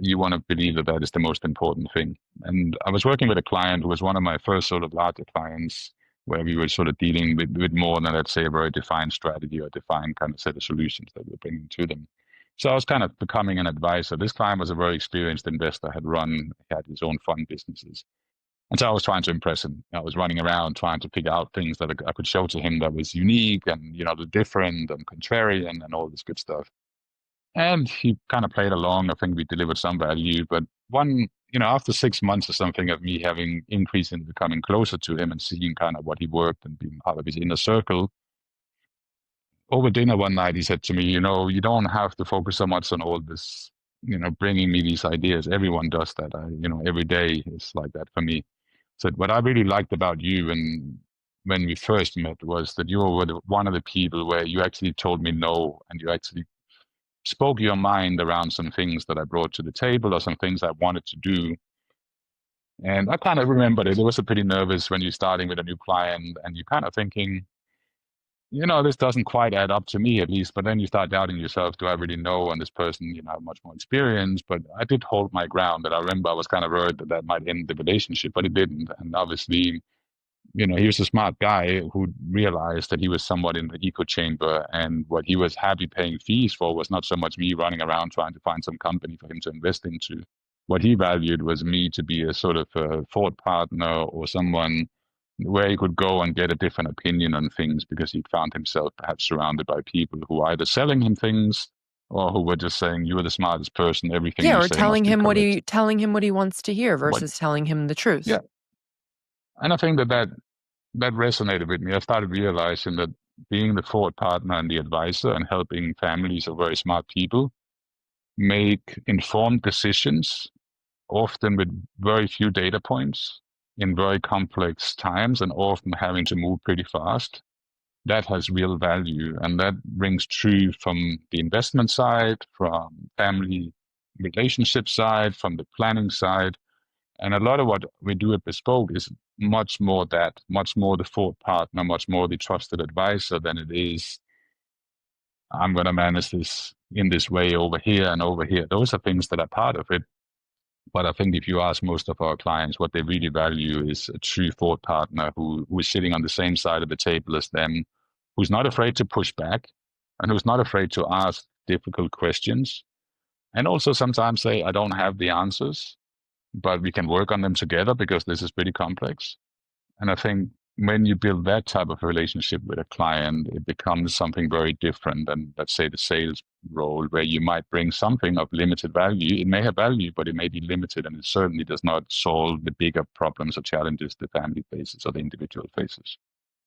you want to believe that is the most important thing. And I was working with a client who was one of my first sort of larger clients, where we were sort of dealing with more than, let's say, a very defined strategy or defined kind of set of solutions that we're bringing to them. So I was kind of becoming an advisor. This client was a very experienced investor, had his own fund businesses. And so I was trying to impress him. I was running around trying to figure out things that I could show to him that was unique and, the different and contrarian and all this good stuff. And he kind of played along. I think we delivered some value, but after 6 months or something of me having increasingly becoming closer to him and seeing kind of what he worked and being part of his inner circle, over dinner one night, he said to me, you don't have to focus so much on all this, bringing me these ideas. Everyone does that. Every day is like that for me. So what I really liked about you and when we first met was that you were one of the people where you actually told me no, and you actually spoke your mind around some things that I brought to the table or some things I wanted to do. And I kind of remembered it. It was a pretty nervous when you're starting with a new client and you're kind of thinking, this doesn't quite add up to me at least. But then you start doubting yourself. Do I really know? And this person, have much more experience. But I did hold my ground. That I remember I was kind of worried that that might end the relationship, but it didn't. And obviously, he was a smart guy who realized that he was somewhat in the echo chamber, and what he was happy paying fees for was not so much me running around trying to find some company for him to invest into. What he valued was me to be a sort of a thought partner or someone where he could go and get a different opinion on things because he found himself perhaps surrounded by people who were either selling him things or who were just saying, you are the smartest person, everything Yeah, you or say must be correct. telling him what he wants to hear What, versus telling him the truth. yeah. And I think that resonated with me. I started realizing that being the thought partner and the advisor and helping families of very smart people make informed decisions, often with very few data points in very complex times and often having to move pretty fast. That has real value. And that rings true from the investment side, from family relationship side, from the planning side. And a lot of what we do at Bespoke is much more the thought partner, much more the trusted advisor than it is, I'm going to manage this in this way over here and over here. Those are things that are part of it. But I think if you ask most of our clients, what they really value is a true thought partner who is sitting on the same side of the table as them, who's not afraid to push back and who's not afraid to ask difficult questions. And also sometimes say, I don't have the answers, but we can work on them together because this is pretty complex. And I think when you build that type of relationship with a client, it becomes something very different than, let's say, the sales role, where you might bring something of limited value. It may have value, but it may be limited, and it certainly does not solve the bigger problems or challenges the family faces or the individual faces.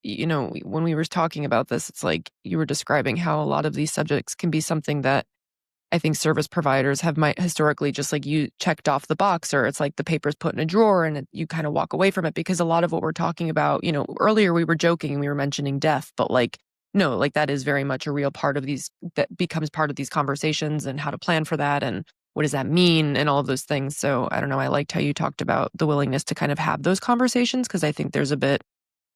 When we were talking about this, it's like you were describing how a lot of these subjects can be something that I think service providers have might historically just like you checked off the box, or it's like the paper's put in a drawer and you kind of walk away from it, because a lot of what we're talking about, earlier we were joking and we were mentioning death, but like, no, like that is very much a real part of these, that becomes part of these conversations, and how to plan for that and what does that mean and all of those things. So I don't know. I liked how you talked about the willingness to kind of have those conversations, because I think there's a bit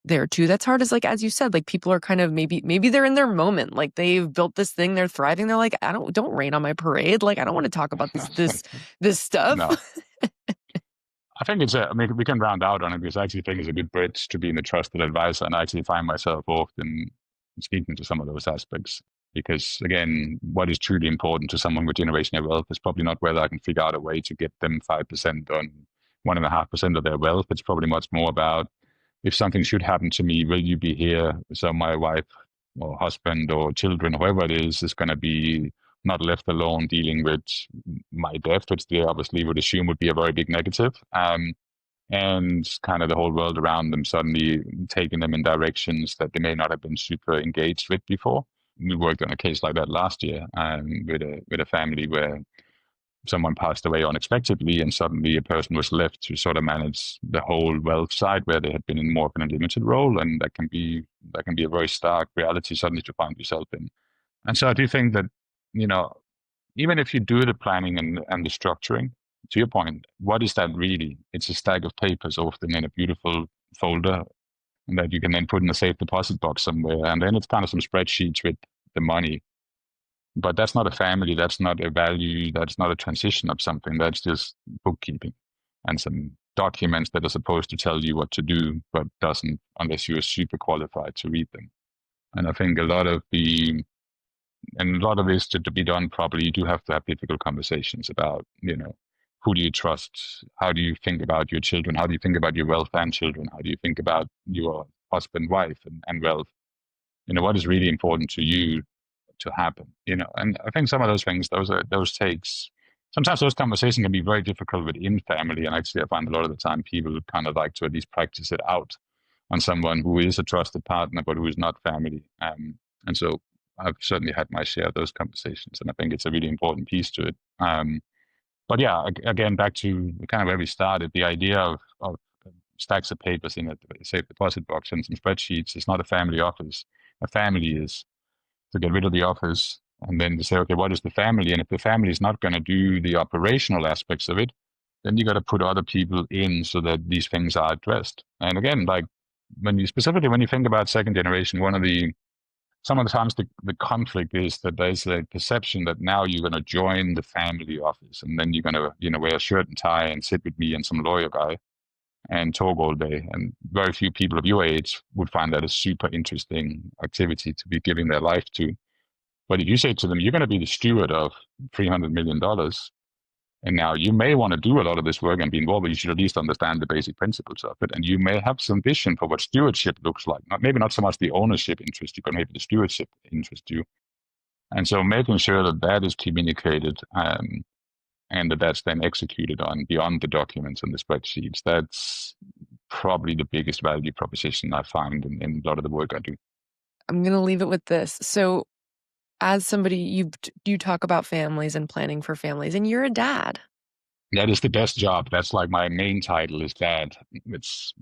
there too that's hard, is like, as you said, like people are kind of maybe they're in their moment, like they've built this thing, they're thriving, they're like, don't rain on my parade, like I don't want to talk about this stuff. No, I think I mean, we can round out on it because I actually think it's a good bridge to being a trusted advisor. And I actually find myself often speaking to some of those aspects. Because again, what is truly important to someone with generational wealth is probably not whether I can figure out a way to get them 5% on 1.5% of their wealth. It's probably much more about, if something should happen to me, will you be here? So my wife or husband or children, whoever it is going to be not left alone dealing with my death, which they obviously would assume would be a very big negative. And kind of the whole world around them suddenly taking them in directions that they may not have been super engaged with before. We worked on a case like that last year with a family where someone passed away unexpectedly, and suddenly a person was left to sort of manage the whole wealth side where they had been in more of an unlimited role, and that can be a very stark reality suddenly to find yourself in. And so I do think that, you know, even if you do the planning and the structuring, to your point, what is that really? It's a stack of papers often in a beautiful folder, and that you can then put in a safe deposit box somewhere. And then it's kind of some spreadsheets with the money. But that's not a family, that's not a value, that's not a transition of something, that's just bookkeeping and some documents that are supposed to tell you what to do, but doesn't unless you're super qualified to read them. And I think a lot of this to be done properly, you do have to have difficult conversations about, who do you trust? How do you think about your children? How do you think about your wealth and children? How do you think about your husband, wife, and wealth? What is really important to you to happen? And I think some of those things, those takes. Sometimes those conversations can be very difficult within family, and actually, I find a lot of the time people kind of like to at least practice it out on someone who is a trusted partner, but who is not family. And so I've certainly had my share of those conversations, and I think it's a really important piece to it. But yeah, again, back to kind of where we started, the idea of stacks of papers in a safe deposit box and some spreadsheets is not a family office. A family is to get rid of the office and then to say, okay, what is the family? And if the family is not going to do the operational aspects of it, then you got to put other people in so that these things are addressed. And again, like when you think about second generation, some of the times the conflict is that there's a perception that now you're going to join the family office and then you're going to, wear a shirt and tie and sit with me and some lawyer guy and talk all day. And very few people of your age would find that a super interesting activity to be giving their life to. But if you say to them, you're going to be the steward of $300 million, and now you may want to do a lot of this work and be involved, but you should at least understand the basic principles of it. And you may have some vision for what stewardship looks like. Maybe not so much the ownership interest you, but maybe the stewardship interest you. And so making sure that that is communicated and that that's then executed on beyond the documents and the spreadsheets, that's probably the biggest value proposition I find in a lot of the work I do. I'm going to leave it with this. So as somebody, you talk about families and planning for families, and you're a dad. That is the best job. That's like my main title is dad. It's,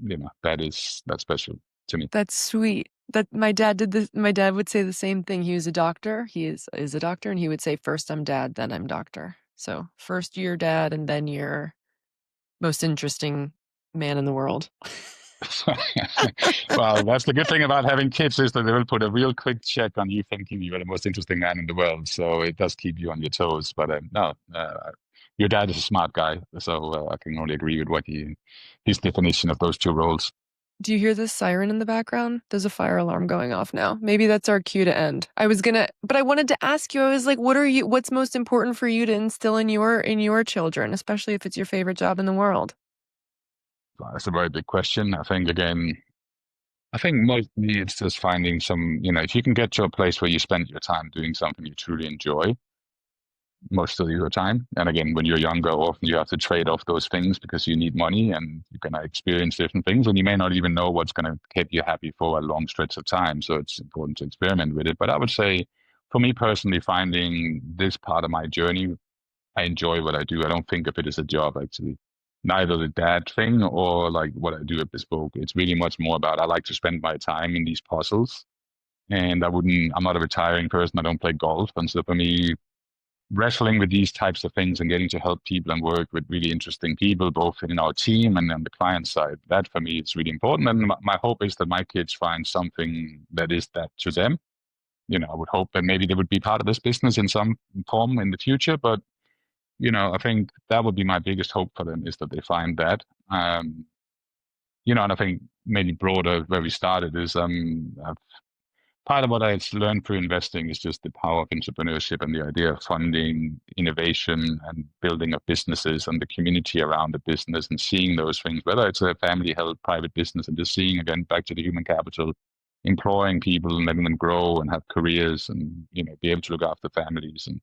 that's special to me. That's sweet. That my dad did this. My dad would say the same thing. He was a doctor. He is a doctor, and he would say, first I'm dad, then I'm doctor. So first you're dad, and then you're most interesting man in the world. Well, that's the good thing about having kids is that they will put a real quick check on you thinking you're the most interesting man in the world. So it does keep you on your toes. But no, your dad is a smart guy. So I can only agree with his definition of those two roles. Do you hear this siren in the background? There's a fire alarm going off now. Maybe that's our cue to end. But I wanted to ask you, I was like, what's most important for you to instill in your children, especially if it's your favorite job in the world? That's a very big question. I think mostly it's just finding some, if you can get to a place where you spend your time doing something you truly enjoy most of your time. And again, when you're younger, often you have to trade off those things because you need money and you're going to experience different things and you may not even know what's going to keep you happy for a long stretch of time. So it's important to experiment with it. But I would say for me personally, finding this part of my journey, I enjoy what I do. I don't think of it as a job, actually. Neither the dad thing or like what I do at Bespoke. It's really much more about I like to spend my time in these puzzles. And I'm not a retiring person. I don't play golf. And so for me, wrestling with these types of things and getting to help people and work with really interesting people, both in our team and on the client side, that for me is really important. And my hope is that my kids find something that is that to them. I would hope that maybe they would be part of this business in some form in the future, but I think that would be my biggest hope for them is that they find that. And I think maybe broader where we started is part of what I learned through investing is just the power of entrepreneurship and the idea of funding innovation and building of businesses and the community around the business and seeing those things, whether it's a family held private business and just seeing again back to the human capital, employing people and letting them grow and have careers and be able to look after families. And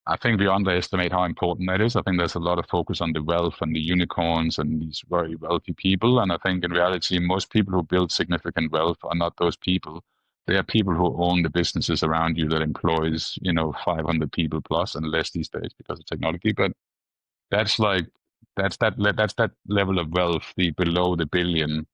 I think we underestimate how important that is. I think there's a lot of focus on the wealth and the unicorns and these very wealthy people. And I think in reality, most people who build significant wealth are not those people. They are people who own the businesses around you that employs, 500 people plus and less these days because of technology. But that's that level of wealth, the below the billion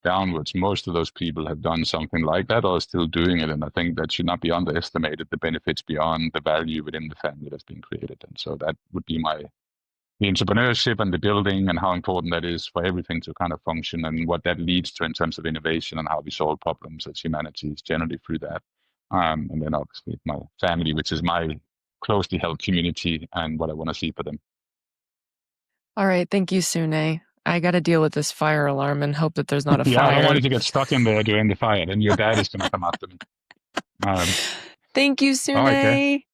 downwards. Most of those people have done something like that or are still doing it. And I think that should not be underestimated, the benefits beyond the value within the family that's been created. And so that would be the entrepreneurship and the building and how important that is for everything to kind of function and what that leads to in terms of innovation and how we solve problems as humanity is generally through that. And then obviously my family, which is my closely held community and what I want to see for them. All right. Thank you, Sune. I got to deal with this fire alarm and hope that there's not a fire. Yeah, I don't want you to get stuck in there during the fire. Then your dad is going to come after me. Thank you, Sune. All right, okay.